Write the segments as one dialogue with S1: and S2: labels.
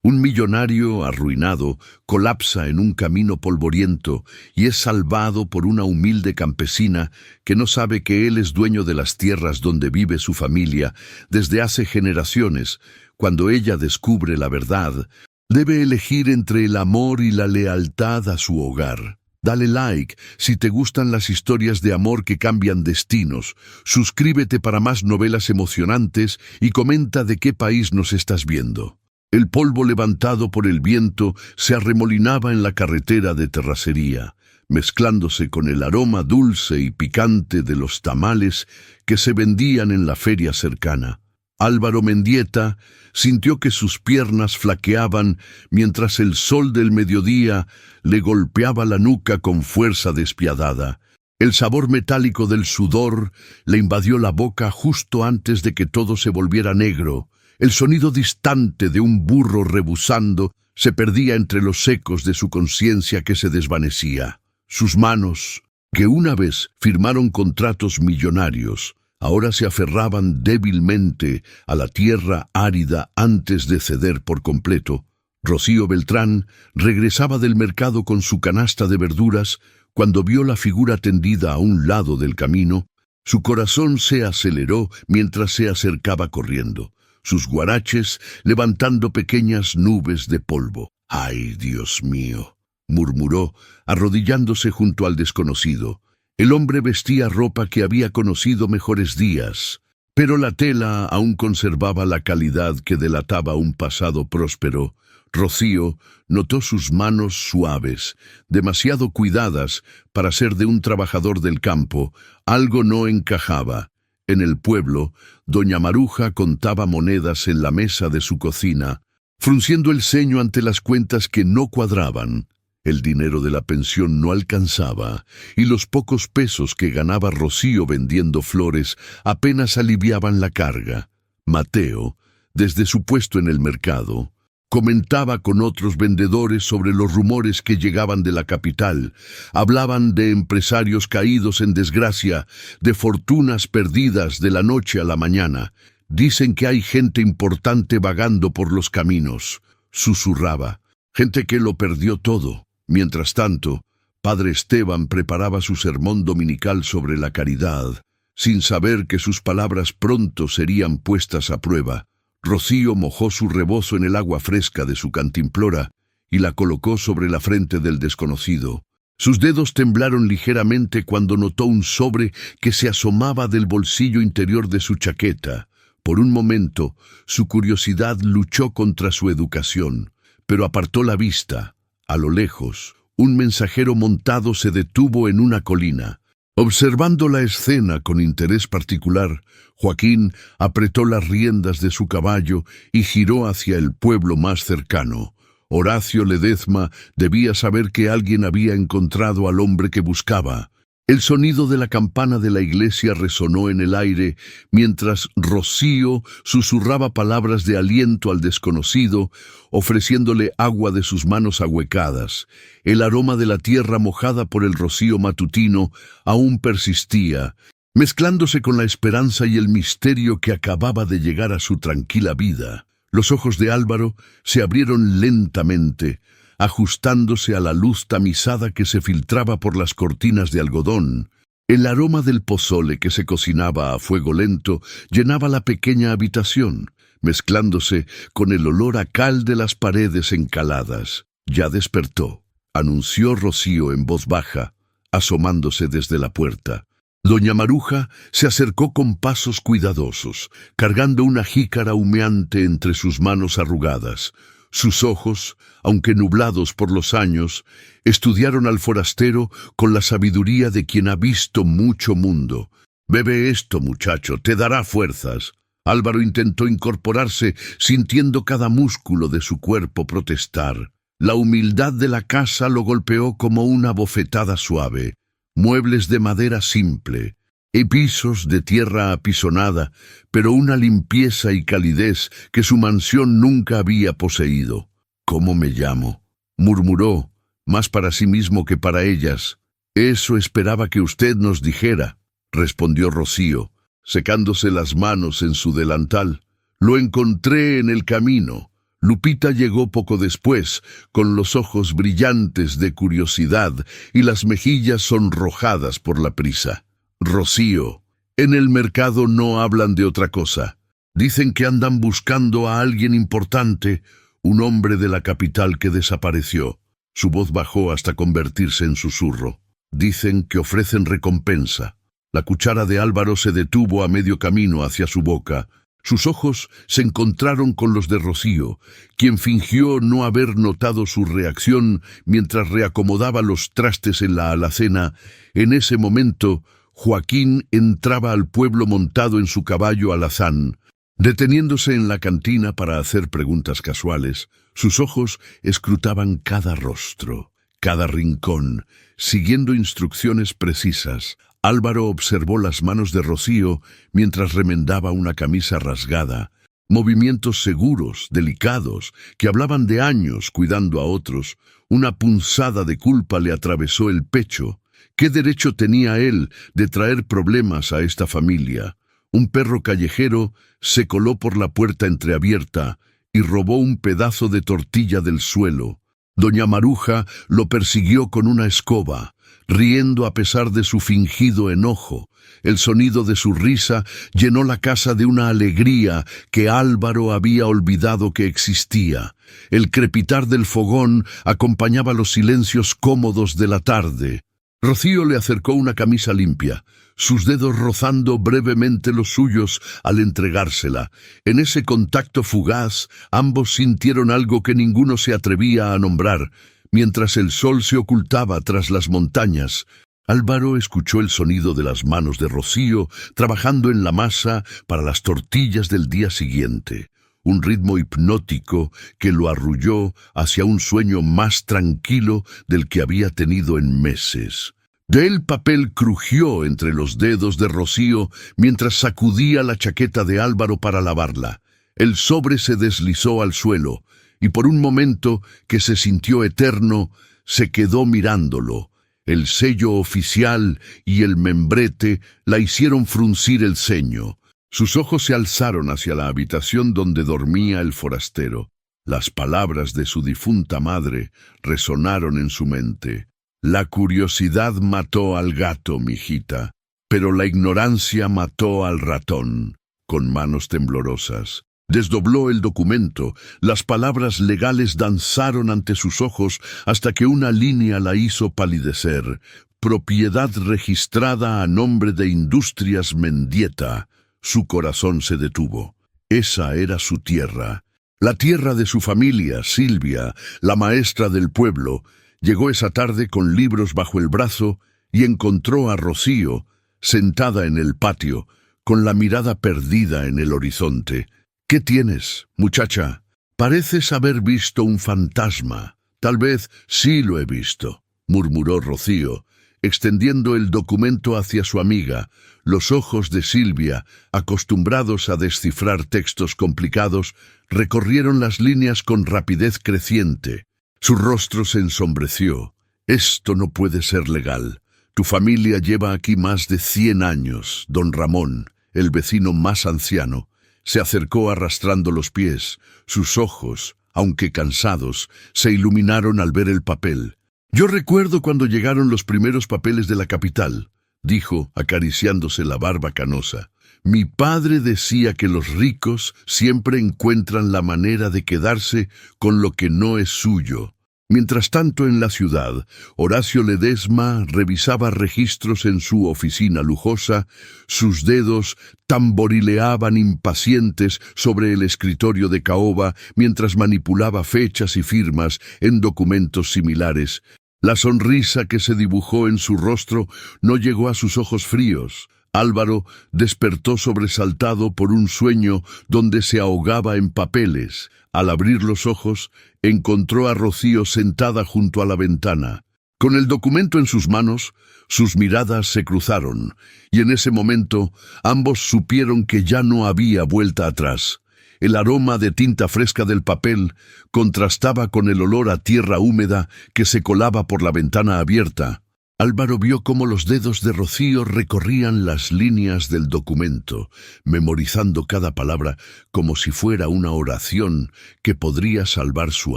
S1: Un millonario arruinado colapsa en un camino polvoriento y es salvado por una humilde campesina que no sabe que él es dueño de las tierras donde vive su familia desde hace generaciones. Cuando ella descubre la verdad, debe elegir entre el amor y la lealtad a su hogar. Dale like si te gustan las historias de amor que cambian destinos. Suscríbete para más novelas emocionantes y comenta de qué país nos estás viendo. El polvo levantado por el viento se arremolinaba en la carretera de terracería, mezclándose con el aroma dulce y picante de los tamales que se vendían en la feria cercana. Álvaro Mendieta sintió que sus piernas flaqueaban mientras el sol del mediodía le golpeaba la nuca con fuerza despiadada. El sabor metálico del sudor le invadió la boca justo antes de que todo se volviera negro. El sonido distante de un burro rebuzando se perdía entre los ecos de su conciencia que se desvanecía. Sus manos, que una vez firmaron contratos millonarios, ahora se aferraban débilmente a la tierra árida antes de ceder por completo. Rocío Beltrán regresaba del mercado con su canasta de verduras cuando vio la figura tendida a un lado del camino. Su corazón se aceleró mientras se acercaba corriendo, sus guaraches levantando pequeñas nubes de polvo. «¡Ay, Dios mío!», murmuró, arrodillándose junto al desconocido. El hombre vestía ropa que había conocido mejores días, pero la tela aún conservaba la calidad que delataba un pasado próspero. Rocío notó sus manos suaves, demasiado cuidadas para ser de un trabajador del campo. Algo no encajaba. En el pueblo, doña Maruja contaba monedas en la mesa de su cocina, frunciendo el ceño ante las cuentas que no cuadraban. El dinero de la pensión no alcanzaba, y los pocos pesos que ganaba Rocío vendiendo flores apenas aliviaban la carga. Mateo, desde su puesto en el mercado, comentaba con otros vendedores sobre los rumores que llegaban de la capital. Hablaban de empresarios caídos en desgracia, de fortunas perdidas de la noche a la mañana. «Dicen que hay gente importante vagando por los caminos», susurraba, «gente que lo perdió todo». Mientras tanto, Padre Esteban preparaba su sermón dominical sobre la caridad, sin saber que sus palabras pronto serían puestas a prueba. Rocío mojó su rebozo en el agua fresca de su cantimplora y la colocó sobre la frente del desconocido. Sus dedos temblaron ligeramente cuando notó un sobre que se asomaba del bolsillo interior de su chaqueta. Por un momento, su curiosidad luchó contra su educación, pero apartó la vista. A lo lejos, un mensajero montado se detuvo en una colina. Observando la escena con interés particular, Joaquín apretó las riendas de su caballo y giró hacia el pueblo más cercano. Horacio Ledezma debía saber que alguien había encontrado al hombre que buscaba. El sonido de la campana de la iglesia resonó en el aire mientras Rocío susurraba palabras de aliento al desconocido, ofreciéndole agua de sus manos ahuecadas. El aroma de la tierra mojada por el rocío matutino aún persistía, mezclándose con la esperanza y el misterio que acababa de llegar a su tranquila vida. Los ojos de Álvaro se abrieron lentamente, ajustándose a la luz tamizada que se filtraba por las cortinas de algodón. El aroma del pozole que se cocinaba a fuego lento llenaba la pequeña habitación, mezclándose con el olor a cal de las paredes encaladas. «Ya despertó», anunció Rocío en voz baja, asomándose desde la puerta. Doña Maruja se acercó con pasos cuidadosos, cargando una jícara humeante entre sus manos arrugadas. Sus ojos, aunque nublados por los años, estudiaron al forastero con la sabiduría de quien ha visto mucho mundo. «Bebe esto, muchacho, te dará fuerzas». Álvaro intentó incorporarse, sintiendo cada músculo de su cuerpo protestar. La humildad de la casa lo golpeó como una bofetada suave. Muebles de madera simple, y pisos de tierra apisonada, pero una limpieza y calidez que su mansión nunca había poseído. «¿Cómo me llamo?», murmuró, más para sí mismo que para ellas. «Eso esperaba que usted nos dijera», respondió Rocío, secándose las manos en su delantal. «Lo encontré en el camino. Lupita llegó poco después, con los ojos brillantes de curiosidad y las mejillas sonrojadas por la prisa. Rocío, en el mercado no hablan de otra cosa. Dicen que andan buscando a alguien importante, un hombre de la capital que desapareció. Su voz bajó hasta convertirse en susurro. Dicen que ofrecen recompensa. La cuchara de Álvaro se detuvo a medio camino hacia su boca. Sus ojos se encontraron con los de Rocío, quien fingió no haber notado su reacción mientras reacomodaba los trastes en la alacena. En ese momento, Joaquín entraba al pueblo montado en su caballo alazán. Deteniéndose en la cantina para hacer preguntas casuales, sus ojos escrutaban cada rostro, cada rincón, siguiendo instrucciones precisas. Álvaro observó las manos de Rocío mientras remendaba una camisa rasgada, movimientos seguros, delicados, que hablaban de años cuidando a otros. Una punzada de culpa le atravesó el pecho. ¿Qué derecho tenía él de traer problemas a esta familia? Un perro callejero se coló por la puerta entreabierta y robó un pedazo de tortilla del suelo. Doña Maruja lo persiguió con una escoba, riendo a pesar de su fingido enojo. El sonido de su risa llenó la casa de una alegría que Álvaro había olvidado que existía. El crepitar del fogón acompañaba los silencios cómodos de la tarde. Rocío le acercó una camisa limpia, sus dedos rozando brevemente los suyos al entregársela. En ese contacto fugaz, ambos sintieron algo que ninguno se atrevía a nombrar. Mientras el sol se ocultaba tras las montañas, Álvaro escuchó el sonido de las manos de Rocío trabajando en la masa para las tortillas del día siguiente. Un ritmo hipnótico que lo arrulló hacia un sueño más tranquilo del que había tenido en meses. El papel crujió entre los dedos de Rocío mientras sacudía la chaqueta de Álvaro para lavarla. El sobre se deslizó al suelo, y por un momento que se sintió eterno, se quedó mirándolo. El sello oficial y el membrete la hicieron fruncir el ceño. Sus ojos se alzaron hacia la habitación donde dormía el forastero. Las palabras de su difunta madre resonaron en su mente. La curiosidad mató al gato, mijita, pero la ignorancia mató al ratón. Con manos temblorosas, desdobló el documento. Las palabras legales danzaron ante sus ojos hasta que una línea la hizo palidecer. Propiedad registrada a nombre de Industrias Mendieta. Su corazón se detuvo. Esa era su tierra. La tierra de su familia, Silvia, la maestra del pueblo. Llegó esa tarde con libros bajo el brazo y encontró a Rocío, sentada en el patio, con la mirada perdida en el horizonte. «¿Qué tienes, muchacha? Pareces haber visto un fantasma». «Tal vez sí lo he visto», murmuró Rocío, extendiendo el documento hacia su amiga. Los ojos de Silvia, acostumbrados a descifrar textos complicados, recorrieron las líneas con rapidez creciente. Su rostro se ensombreció. «Esto no puede ser legal. Tu familia lleva aquí más de 100 años». Don Ramón, el vecino más anciano, se acercó arrastrando los pies. Sus ojos, aunque cansados, se iluminaron al ver el papel. «Yo recuerdo cuando llegaron los primeros papeles de la capital», dijo, acariciándose la barba canosa. «Mi padre decía que los ricos siempre encuentran la manera de quedarse con lo que no es suyo». Mientras tanto, en la ciudad, Horacio Ledesma revisaba registros en su oficina lujosa. Sus dedos tamborileaban impacientes sobre el escritorio de caoba mientras manipulaba fechas y firmas en documentos similares. La sonrisa que se dibujó en su rostro no llegó a sus ojos fríos. Álvaro despertó sobresaltado por un sueño donde se ahogaba en papeles. Al abrir los ojos, encontró a Rocío sentada junto a la ventana. Con el documento en sus manos, sus miradas se cruzaron, y en ese momento ambos supieron que ya no había vuelta atrás. El aroma de tinta fresca del papel contrastaba con el olor a tierra húmeda que se colaba por la ventana abierta. Álvaro vio cómo los dedos de Rocío recorrían las líneas del documento, memorizando cada palabra como si fuera una oración que podría salvar su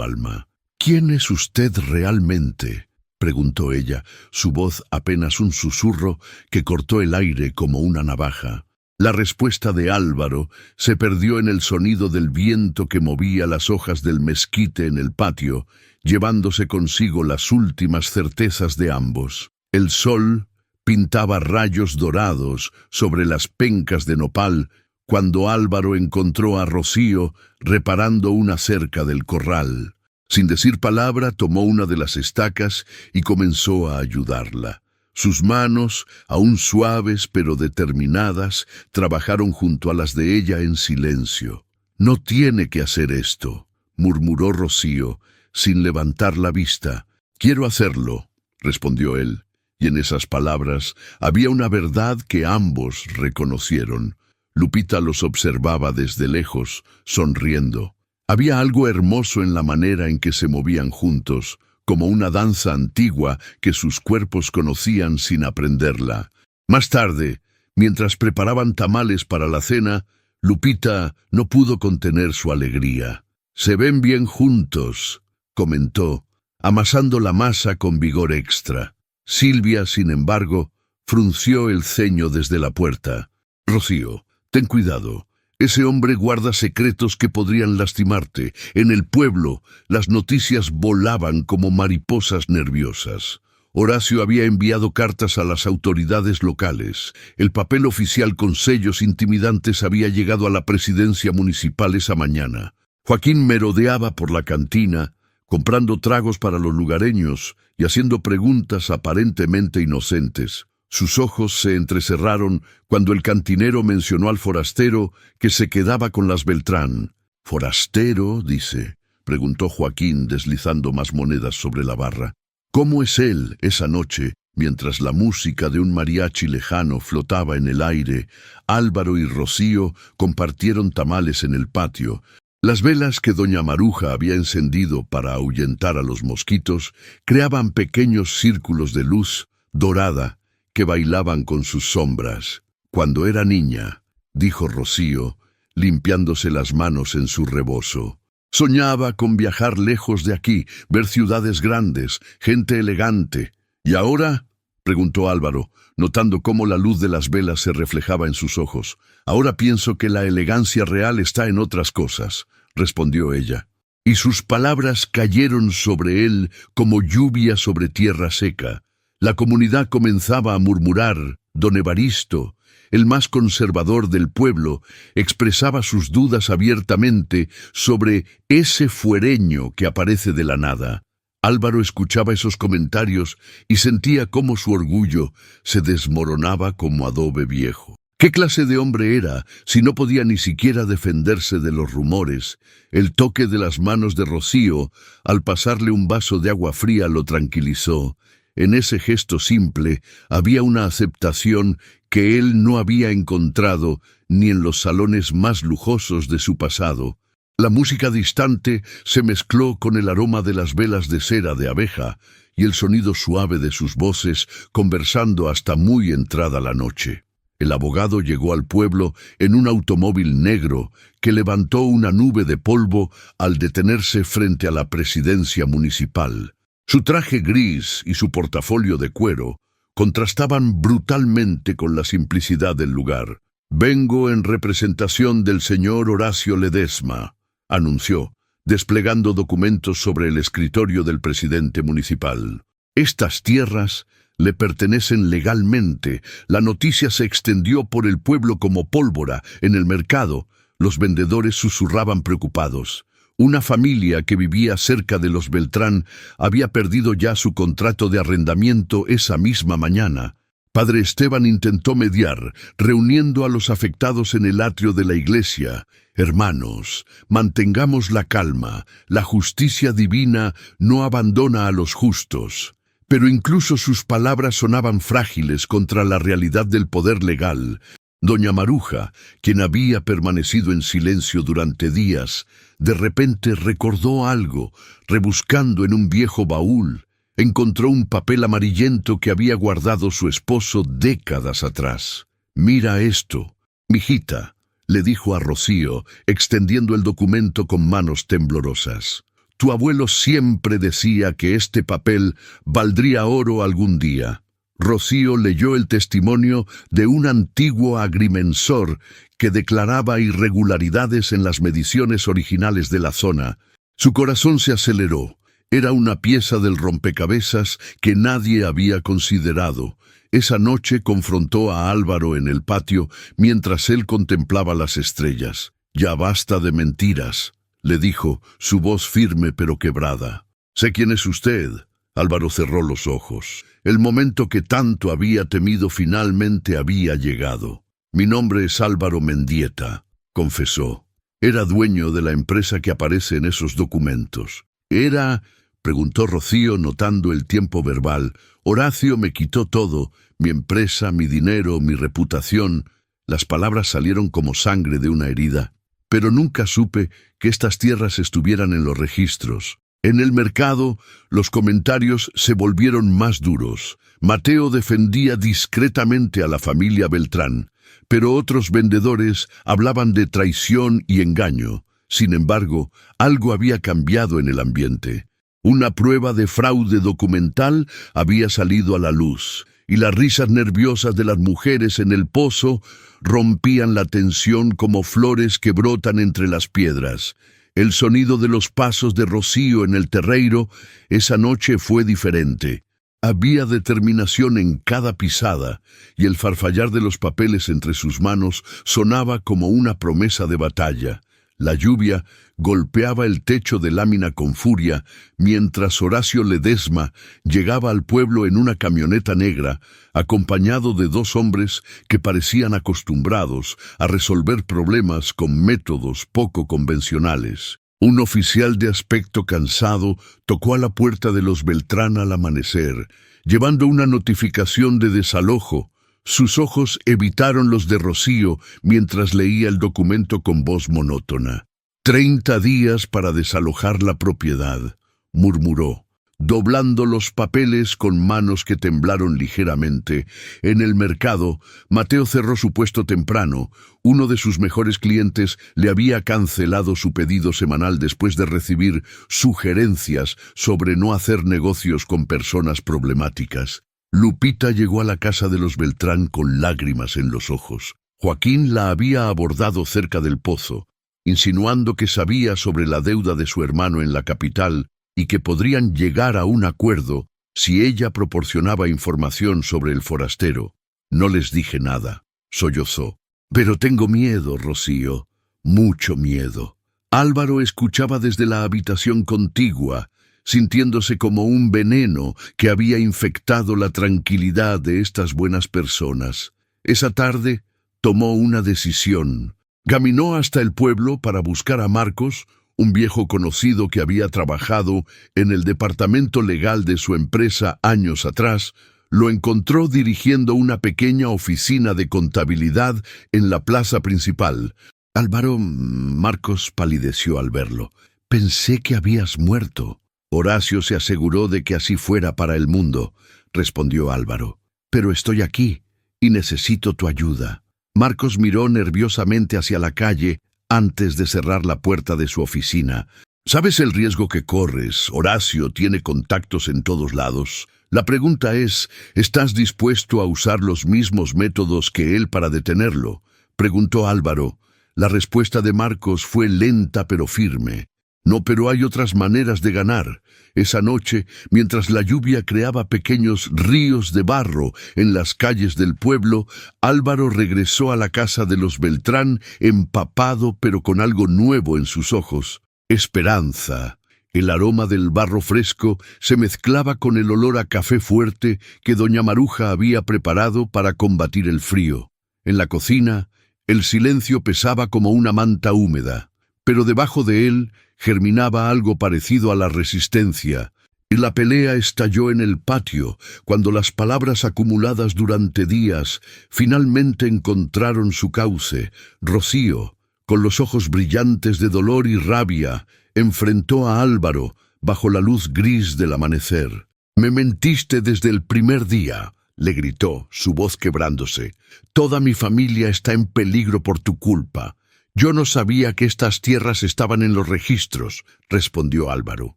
S1: alma. «¿Quién es usted realmente?», preguntó ella, su voz apenas un susurro que cortó el aire como una navaja. La respuesta de Álvaro se perdió en el sonido del viento que movía las hojas del mezquite en el patio, llevándose consigo las últimas certezas de ambos. El sol pintaba rayos dorados sobre las pencas de nopal cuando Álvaro encontró a Rocío reparando una cerca del corral. Sin decir palabra, tomó una de las estacas y comenzó a ayudarla. Sus manos, aún suaves pero determinadas, trabajaron junto a las de ella en silencio. «No tiene que hacer esto», murmuró Rocío, sin levantar la vista. «Quiero hacerlo», respondió él, y en esas palabras había una verdad que ambos reconocieron. Lupita los observaba desde lejos, sonriendo. Había algo hermoso en la manera en que se movían juntos, como una danza antigua que sus cuerpos conocían sin aprenderla. Más tarde, mientras preparaban tamales para la cena, Lupita no pudo contener su alegría. «Se ven bien juntos», comentó, amasando la masa con vigor extra. Silvia, sin embargo, frunció el ceño desde la puerta. «Rocío, ten cuidado. Ese hombre guarda secretos que podrían lastimarte. En el pueblo, las noticias volaban como mariposas nerviosas. Horacio había enviado cartas a las autoridades locales. El papel oficial con sellos intimidantes había llegado a la presidencia municipal esa mañana. Joaquín merodeaba por la cantina, comprando tragos para los lugareños y haciendo preguntas aparentemente inocentes. Sus ojos se entrecerraron cuando el cantinero mencionó al forastero que se quedaba con las Beltrán. «¿Forastero?», dice, preguntó Joaquín deslizando más monedas sobre la barra. «¿Cómo es él esa noche?» Mientras la música de un mariachi lejano flotaba en el aire, Álvaro y Rocío compartieron tamales en el patio. Las velas que doña Maruja había encendido para ahuyentar a los mosquitos creaban pequeños círculos de luz dorada que bailaban con sus sombras. «Cuando era niña», dijo Rocío, limpiándose las manos en su rebozo, «soñaba con viajar lejos de aquí, ver ciudades grandes, gente elegante. ¿Y ahora?», preguntó Álvaro, notando cómo la luz de las velas se reflejaba en sus ojos. «Ahora pienso que la elegancia real está en otras cosas», respondió ella. Y sus palabras cayeron sobre él como lluvia sobre tierra seca. La comunidad comenzaba a murmurar. Don Evaristo, el más conservador del pueblo, expresaba sus dudas abiertamente sobre ese fuereño que aparece de la nada. Álvaro escuchaba esos comentarios y sentía cómo su orgullo se desmoronaba como adobe viejo. ¿Qué clase de hombre era si no podía ni siquiera defenderse de los rumores? El toque de las manos de Rocío, al pasarle un vaso de agua fría, lo tranquilizó. En ese gesto simple había una aceptación que él no había encontrado ni en los salones más lujosos de su pasado. La música distante se mezcló con el aroma de las velas de cera de abeja y el sonido suave de sus voces conversando hasta muy entrada la noche. El abogado llegó al pueblo en un automóvil negro que levantó una nube de polvo al detenerse frente a la presidencia municipal. Su traje gris y su portafolio de cuero contrastaban brutalmente con la simplicidad del lugar. «Vengo en representación del señor Horacio Ledesma», anunció, desplegando documentos sobre el escritorio del presidente municipal. «Estas tierras le pertenecen legalmente». La noticia se extendió por el pueblo como pólvora. En el mercado, los vendedores susurraban preocupados. Una familia que vivía cerca de los Beltrán había perdido ya su contrato de arrendamiento esa misma mañana. Padre Esteban intentó mediar, reuniendo a los afectados en el atrio de la iglesia. «Hermanos, mantengamos la calma. La justicia divina no abandona a los justos». Pero incluso sus palabras sonaban frágiles contra la realidad del poder legal. Doña Maruja, quien había permanecido en silencio durante días, de repente recordó algo, rebuscando en un viejo baúl. encontró un papel amarillento que había guardado su esposo décadas atrás. «Mira esto, mijita», le dijo a Rocío, extendiendo el documento con manos temblorosas. «Tu abuelo siempre decía que este papel valdría oro algún día». Rocío leyó el testimonio de un antiguo agrimensor que declaraba irregularidades en las mediciones originales de la zona. Su corazón se aceleró. Era una pieza del rompecabezas que nadie había considerado. Esa noche confrontó a Álvaro en el patio mientras él contemplaba las estrellas. «Ya basta de mentiras», le dijo, su voz firme pero quebrada. «Sé quién es usted». Álvaro cerró los ojos. El momento que tanto había temido finalmente había llegado. «Mi nombre es Álvaro Mendieta», confesó. «Era dueño de la empresa que aparece en esos documentos». «¿Era?», preguntó Rocío notando el tiempo verbal. «Horacio me quitó todo, mi empresa, mi dinero, mi reputación». Las palabras salieron como sangre de una herida. «Pero nunca supe que estas tierras estuvieran en los registros». En el mercado, los comentarios se volvieron más duros. Mateo defendía discretamente a la familia Beltrán, pero otros vendedores hablaban de traición y engaño. Sin embargo, algo había cambiado en el ambiente. Una prueba de fraude documental había salido a la luz, y las risas nerviosas de las mujeres en el pozo rompían la tensión como flores que brotan entre las piedras. El sonido de los pasos de Rocío en el terreiro esa noche fue diferente. Había determinación en cada pisada, y el farfallar de los papeles entre sus manos sonaba como una promesa de batalla. La lluvia golpeaba el techo de lámina con furia, mientras Horacio Ledesma llegaba al pueblo en una camioneta negra, acompañado de dos hombres que parecían acostumbrados a resolver problemas con métodos poco convencionales. Un oficial de aspecto cansado tocó a la puerta de los Beltrán al amanecer, llevando una notificación de desalojo. Sus ojos evitaron los de Rocío mientras leía el documento con voz monótona. 30 días para desalojar la propiedad, murmuró, doblando los papeles con manos que temblaron ligeramente. En el mercado, Mateo cerró su puesto temprano. Uno de sus mejores clientes le había cancelado su pedido semanal después de recibir sugerencias sobre no hacer negocios con personas problemáticas. Lupita llegó a la casa de los Beltrán con lágrimas en los ojos. Joaquín la había abordado cerca del pozo, insinuando que sabía sobre la deuda de su hermano en la capital y que podrían llegar a un acuerdo si ella proporcionaba información sobre el forastero. «No les dije nada», sollozó. «Pero tengo miedo, Rocío, mucho miedo». Álvaro escuchaba desde la habitación contigua, sintiéndose como un veneno que había infectado la tranquilidad de estas buenas personas. Esa tarde tomó una decisión. Caminó hasta el pueblo para buscar a Marcos, un viejo conocido que había trabajado en el departamento legal de su empresa años atrás. Lo encontró dirigiendo una pequeña oficina de contabilidad en la plaza principal. «Álvaro», Marcos palideció al verlo. «Pensé que habías muerto». «Horacio se aseguró de que así fuera para el mundo», respondió Álvaro. «Pero estoy aquí y necesito tu ayuda». Marcos miró nerviosamente hacia la calle antes de cerrar la puerta de su oficina. «¿Sabes el riesgo que corres? Horacio tiene contactos en todos lados. La pregunta es, ¿estás dispuesto a usar los mismos métodos que él para detenerlo?», preguntó Álvaro. La respuesta de Marcos fue lenta pero firme. «No, pero hay otras maneras de ganar». Esa noche, mientras la lluvia creaba pequeños ríos de barro en las calles del pueblo, Álvaro regresó a la casa de los Beltrán empapado pero con algo nuevo en sus ojos: esperanza. El aroma del barro fresco se mezclaba con el olor a café fuerte que doña Maruja había preparado para combatir el frío. En la cocina, el silencio pesaba como una manta húmeda, pero debajo de él germinaba algo parecido a la resistencia, y la pelea estalló en el patio cuando las palabras acumuladas durante días finalmente encontraron su cauce. Rocío, con los ojos brillantes de dolor y rabia, enfrentó a Álvaro bajo la luz gris del amanecer. Me mentiste desde el primer día, le gritó, su voz quebrándose. Toda mi familia está en peligro por tu culpa. Yo no sabía que estas tierras estaban en los registros, respondió Álvaro.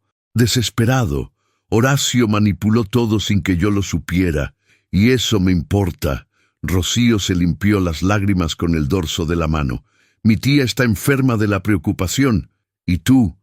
S1: Desesperado, Horacio manipuló todo sin que yo lo supiera, y eso me importa. Rocío se limpió las lágrimas con el dorso de la mano. Mi tía está enferma de la preocupación, y tú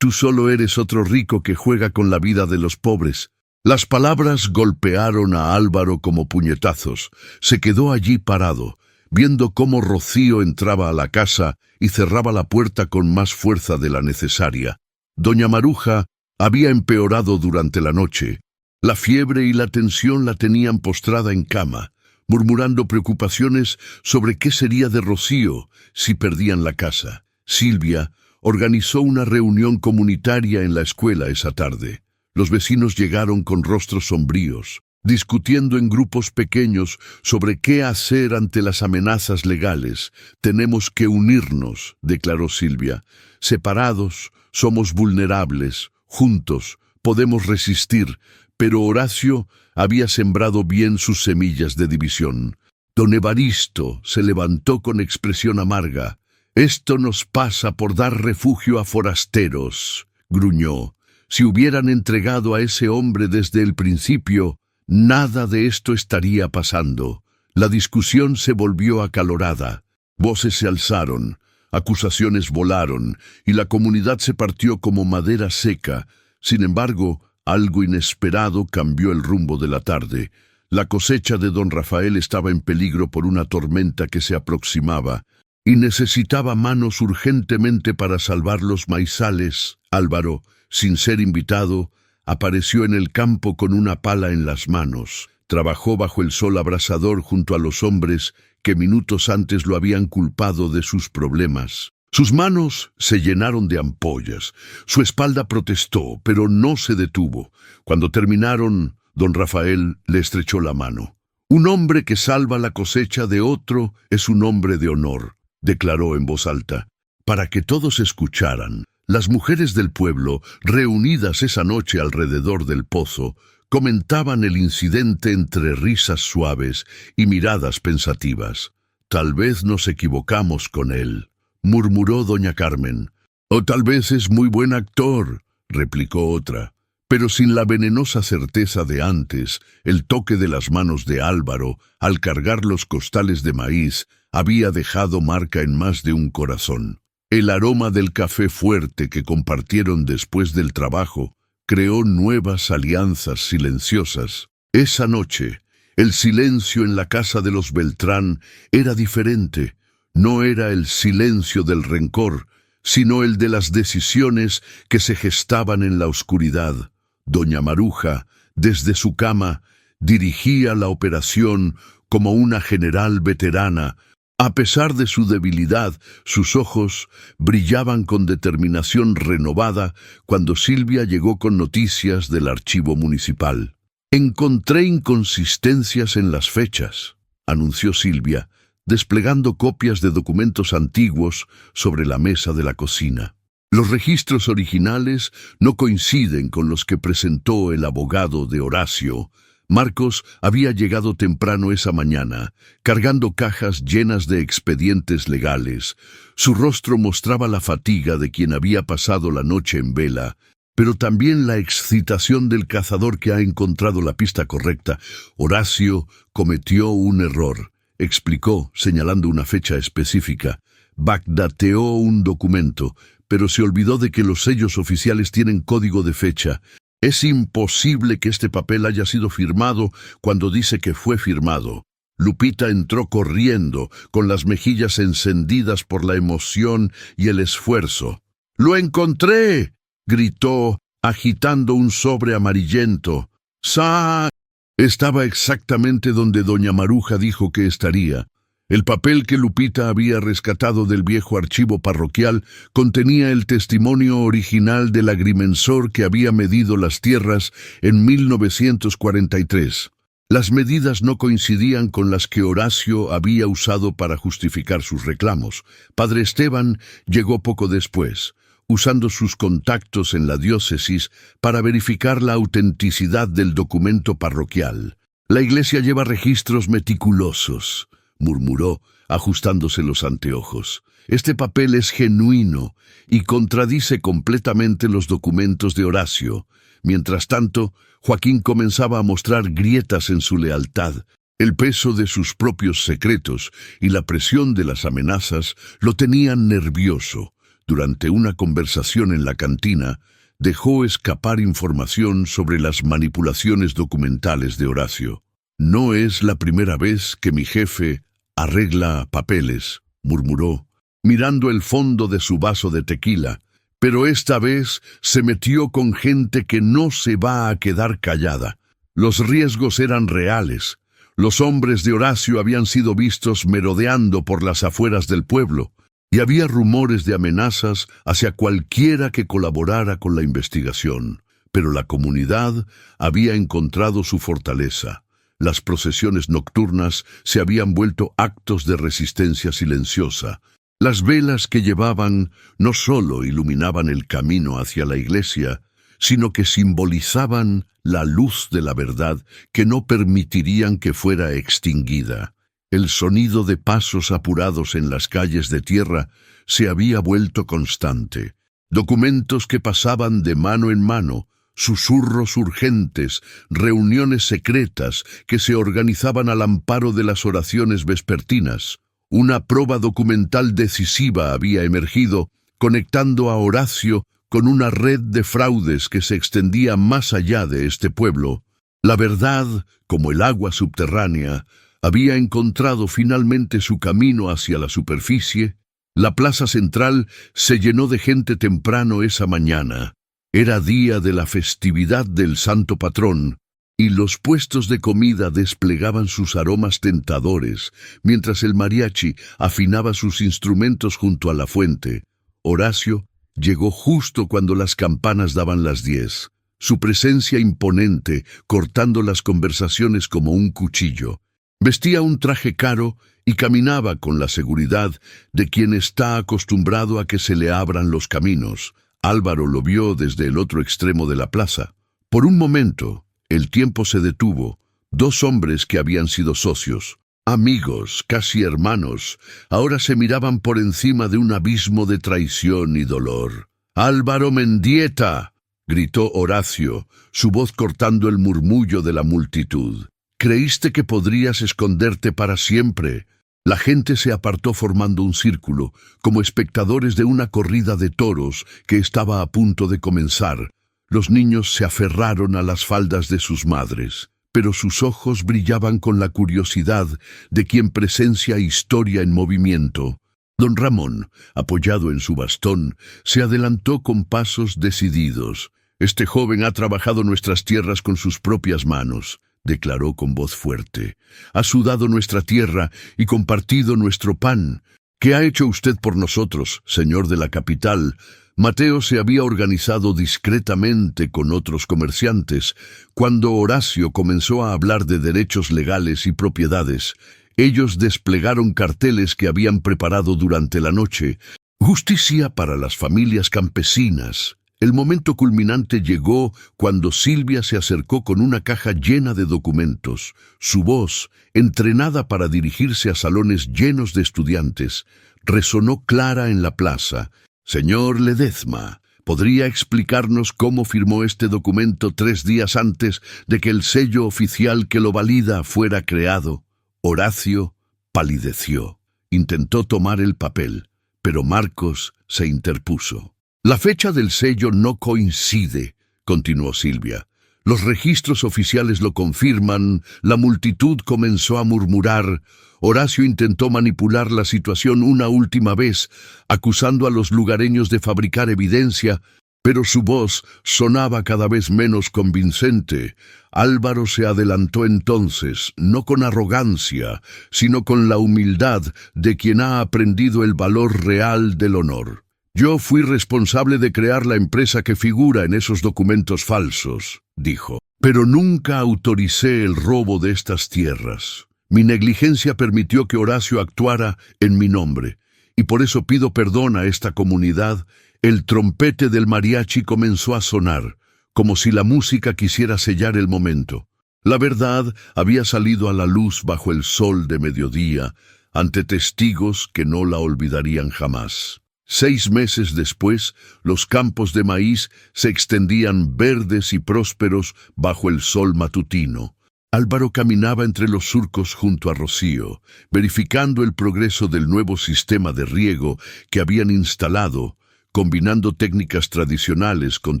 S1: solo eres otro rico que juega con la vida de los pobres. Las palabras golpearon a Álvaro como puñetazos. Se quedó allí parado, viendo cómo Rocío entraba a la casa y cerraba la puerta con más fuerza de la necesaria. Doña Maruja había empeorado durante la noche. La fiebre y la tensión la tenían postrada en cama, murmurando preocupaciones sobre qué sería de Rocío si perdían la casa. Silvia organizó una reunión comunitaria en la escuela esa tarde. Los vecinos llegaron con rostros sombríos, discutiendo en grupos pequeños sobre qué hacer ante las amenazas legales. Tenemos que unirnos, declaró Silvia. Separados, somos vulnerables. Juntos, podemos resistir. Pero Horacio había sembrado bien sus semillas de división. Don Evaristo se levantó con expresión amarga. «Esto nos pasa por dar refugio a forasteros», gruñó. «Si hubieran entregado a ese hombre desde el principio, nada de esto estaría pasando». La discusión se volvió acalorada. Voces se alzaron, acusaciones volaron, y la comunidad se partió como madera seca. Sin embargo, algo inesperado cambió el rumbo de la tarde. La cosecha de don Rafael estaba en peligro por una tormenta que se aproximaba, y necesitaba manos urgentemente para salvar los maizales. Álvaro, sin ser invitado, apareció en el campo con una pala en las manos. Trabajó bajo el sol abrasador junto a los hombres que minutos antes lo habían culpado de sus problemas. Sus manos se llenaron de ampollas. Su espalda protestó, pero no se detuvo. Cuando terminaron, don Rafael le estrechó la mano. «Un hombre que salva la cosecha de otro es un hombre de honor», declaró en voz alta. Para que todos escucharan, las mujeres del pueblo, reunidas esa noche alrededor del pozo, comentaban el incidente entre risas suaves y miradas pensativas. «Tal vez nos equivocamos con él», murmuró doña Carmen. «O tal vez es muy buen actor», replicó otra. Pero sin la venenosa certeza de antes, el toque de las manos de Álvaro, al cargar los costales de maíz, había dejado marca en más de un corazón. El aroma del café fuerte que compartieron después del trabajo creó nuevas alianzas silenciosas. Esa noche, el silencio en la casa de los Beltrán era diferente. No era el silencio del rencor, sino el de las decisiones que se gestaban en la oscuridad. Doña Maruja, desde su cama, dirigía la operación como una general veterana. A pesar de su debilidad, sus ojos brillaban con determinación renovada cuando Silvia llegó con noticias del archivo municipal. «Encontré inconsistencias en las fechas», anunció Silvia, desplegando copias de documentos antiguos sobre la mesa de la cocina. «Los registros originales no coinciden con los que presentó el abogado de Horacio». Marcos había llegado temprano esa mañana, cargando cajas llenas de expedientes legales. Su rostro mostraba la fatiga de quien había pasado la noche en vela, pero también la excitación del cazador que ha encontrado la pista correcta. «Horacio cometió un error», explicó, señalando una fecha específica. «Backdateó un documento, pero se olvidó de que los sellos oficiales tienen código de fecha. Es imposible que este papel haya sido firmado cuando dice que fue firmado». Lupita entró corriendo, con las mejillas encendidas por la emoción y el esfuerzo. «¡Lo encontré!», gritó, agitando un sobre amarillento. «¡Sa!». Estaba exactamente donde doña Maruja dijo que estaría. El papel que Lupita había rescatado del viejo archivo parroquial contenía el testimonio original del agrimensor que había medido las tierras en 1943. Las medidas no coincidían con las que Horacio había usado para justificar sus reclamos. Padre Esteban llegó poco después. usando sus contactos en la diócesis para verificar la autenticidad del documento parroquial. «La iglesia lleva registros meticulosos», murmuró, ajustándose los anteojos. «Este papel es genuino y contradice completamente los documentos de Horacio». Mientras tanto, Joaquín comenzaba a mostrar grietas en su lealtad. El peso de sus propios secretos y la presión de las amenazas lo tenían nervioso. Durante una conversación en la cantina, dejó escapar información sobre las manipulaciones documentales de Horacio. «No es la primera vez que mi jefe arregla papeles», murmuró, mirando el fondo de su vaso de tequila. «Pero esta vez se metió con gente que no se va a quedar callada. Los riesgos eran reales. Los hombres de Horacio habían sido vistos merodeando por las afueras del pueblo, y había rumores de amenazas hacia cualquiera que colaborara con la investigación. Pero la comunidad había encontrado su fortaleza. Las procesiones nocturnas se habían vuelto actos de resistencia silenciosa. Las velas que llevaban no solo iluminaban el camino hacia la iglesia, sino que simbolizaban la luz de la verdad que no permitirían que fuera extinguida. El sonido de pasos apurados en las calles de tierra se había vuelto constante. Documentos que pasaban de mano en mano, susurros urgentes, reuniones secretas que se organizaban al amparo de las oraciones vespertinas. Una prueba documental decisiva había emergido, conectando a Horacio con una red de fraudes que se extendía más allá de este pueblo. La verdad, como el agua subterránea, había encontrado finalmente su camino hacia la superficie. La plaza central se llenó de gente temprano esa mañana. Era día de la festividad del Santo Patrón, y los puestos de comida desplegaban sus aromas tentadores, mientras el mariachi afinaba sus instrumentos junto a la fuente. Horacio llegó justo cuando las campanas daban las 10. Su presencia imponente, cortando las conversaciones como un cuchillo. Vestía un traje caro y caminaba con la seguridad de quien está acostumbrado a que se le abran los caminos. Álvaro lo vio desde el otro extremo de la plaza. Por un momento, el tiempo se detuvo. Dos hombres que habían sido socios, amigos, casi hermanos, ahora se miraban por encima de un abismo de traición y dolor. «¡Álvaro Mendieta!», gritó Horacio, su voz cortando el murmullo de la multitud. «¿Creíste que podrías esconderte para siempre?». La gente se apartó formando un círculo, como espectadores de una corrida de toros que estaba a punto de comenzar. Los niños se aferraron a las faldas de sus madres, pero sus ojos brillaban con la curiosidad de quien presencia historia en movimiento. Don Ramón, apoyado en su bastón, se adelantó con pasos decididos. «Este joven ha trabajado nuestras tierras con sus propias manos», declaró con voz fuerte. «Ha sudado nuestra tierra y compartido nuestro pan. ¿Qué ha hecho usted por nosotros, señor de la capital?» Mateo se había organizado discretamente con otros comerciantes. Cuando Horacio comenzó a hablar de derechos legales y propiedades, ellos desplegaron carteles que habían preparado durante la noche. «Justicia para las familias campesinas». El momento culminante llegó cuando Silvia se acercó con una caja llena de documentos. Su voz, entrenada para dirigirse a salones llenos de estudiantes, resonó clara en la plaza. «Señor Ledezma, ¿podría explicarnos cómo firmó este documento 3 días antes de que el sello oficial que lo valida fuera creado?» Horacio palideció. Intentó tomar el papel, pero Marcos se interpuso. «La fecha del sello no coincide», continuó Silvia. «Los registros oficiales lo confirman». La multitud comenzó a murmurar. Horacio intentó manipular la situación una última vez, acusando a los lugareños de fabricar evidencia, pero su voz sonaba cada vez menos convincente. Álvaro se adelantó entonces, no con arrogancia, sino con la humildad de quien ha aprendido el valor real del honor. «Yo fui responsable de crear la empresa que figura en esos documentos falsos», dijo. «Pero nunca autoricé el robo de estas tierras. Mi negligencia permitió que Horacio actuara en mi nombre, y por eso pido perdón a esta comunidad El trompete del mariachi comenzó a sonar, como si la música quisiera sellar el momento. La verdad había salido a la luz bajo el sol de mediodía, ante testigos que no la olvidarían jamás. 6 meses después, los campos de maíz se extendían verdes y prósperos bajo el sol matutino. Álvaro caminaba entre los surcos junto a Rocío, verificando el progreso del nuevo sistema de riego que habían instalado, combinando técnicas tradicionales con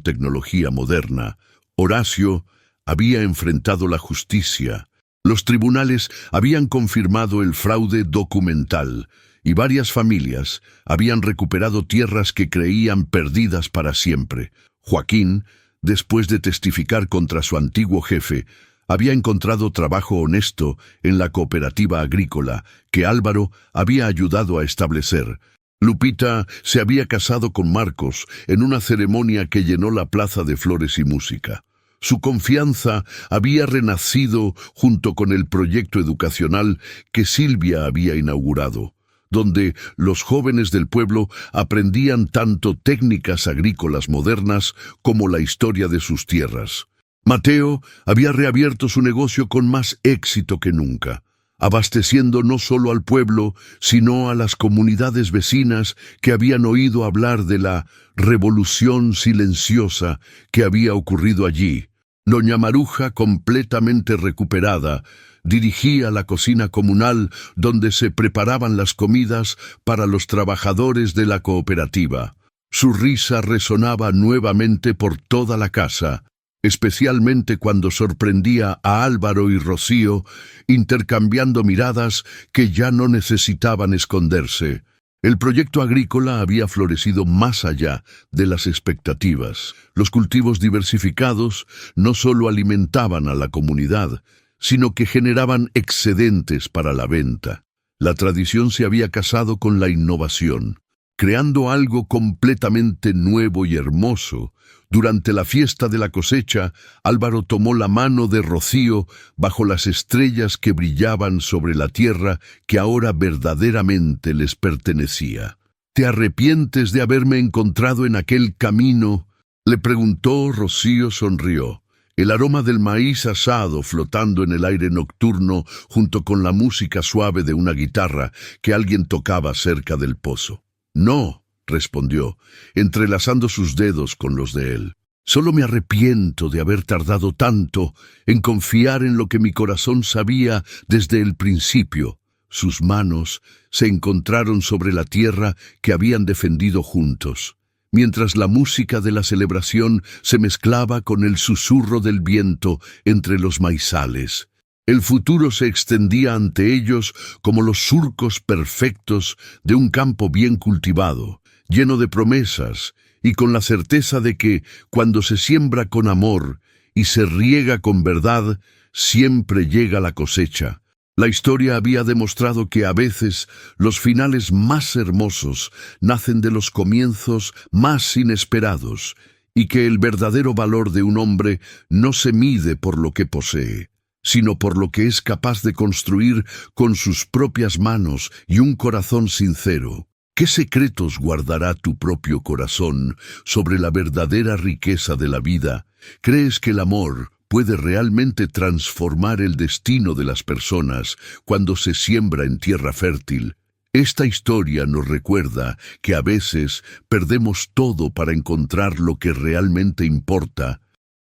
S1: tecnología moderna. Horacio había enfrentado la justicia. Los tribunales habían confirmado el fraude documental y varias familias habían recuperado tierras que creían perdidas para siempre. Joaquín, después de testificar contra su antiguo jefe, había encontrado trabajo honesto en la cooperativa agrícola que Álvaro había ayudado a establecer. Lupita se había casado con Marcos en una ceremonia que llenó la plaza de flores y música. Su confianza había renacido junto con el proyecto educacional que Silvia había inaugurado, donde los jóvenes del pueblo aprendían tanto técnicas agrícolas modernas como la historia de sus tierras. Mateo había reabierto su negocio con más éxito que nunca, abasteciendo no solo al pueblo, sino a las comunidades vecinas que habían oído hablar de la revolución silenciosa que había ocurrido allí. Doña Maruja, completamente recuperada, dirigía la cocina comunal donde se preparaban las comidas para los trabajadores de la cooperativa. Su risa resonaba nuevamente por toda la casa, especialmente cuando sorprendía a Álvaro y Rocío intercambiando miradas que ya no necesitaban esconderse. El proyecto agrícola había florecido más allá de las expectativas. Los cultivos diversificados no solo alimentaban a la comunidad, sino que generaban excedentes para la venta. La tradición se había casado con la innovación, creando algo completamente nuevo y hermoso. Durante la fiesta de la cosecha, Álvaro tomó la mano de Rocío bajo las estrellas que brillaban sobre la tierra que ahora verdaderamente les pertenecía. ¿Te arrepientes de haberme encontrado en aquel camino?, le preguntó. Rocío sonrió. El aroma del maíz asado flotando en el aire nocturno junto con la música suave de una guitarra que alguien tocaba cerca del pozo. No, respondió, entrelazando sus dedos con los de él. Solo me arrepiento de haber tardado tanto en confiar en lo que mi corazón sabía desde el principio. Sus manos se encontraron sobre la tierra que habían defendido juntos, mientras la música de la celebración se mezclaba con el susurro del viento entre los maizales. El futuro se extendía ante ellos como los surcos perfectos de un campo bien cultivado, lleno de promesas y con la certeza de que, cuando se siembra con amor y se riega con verdad, siempre llega la cosecha. La historia había demostrado que a veces los finales más hermosos nacen de los comienzos más inesperados y que el verdadero valor de un hombre no se mide por lo que posee, sino por lo que es capaz de construir con sus propias manos y un corazón sincero. ¿Qué secretos guardará tu propio corazón sobre la verdadera riqueza de la vida? ¿Crees que el amor puede realmente transformar el destino de las personas cuando se siembra en tierra fértil? Esta historia nos recuerda que a veces perdemos todo para encontrar lo que realmente importa,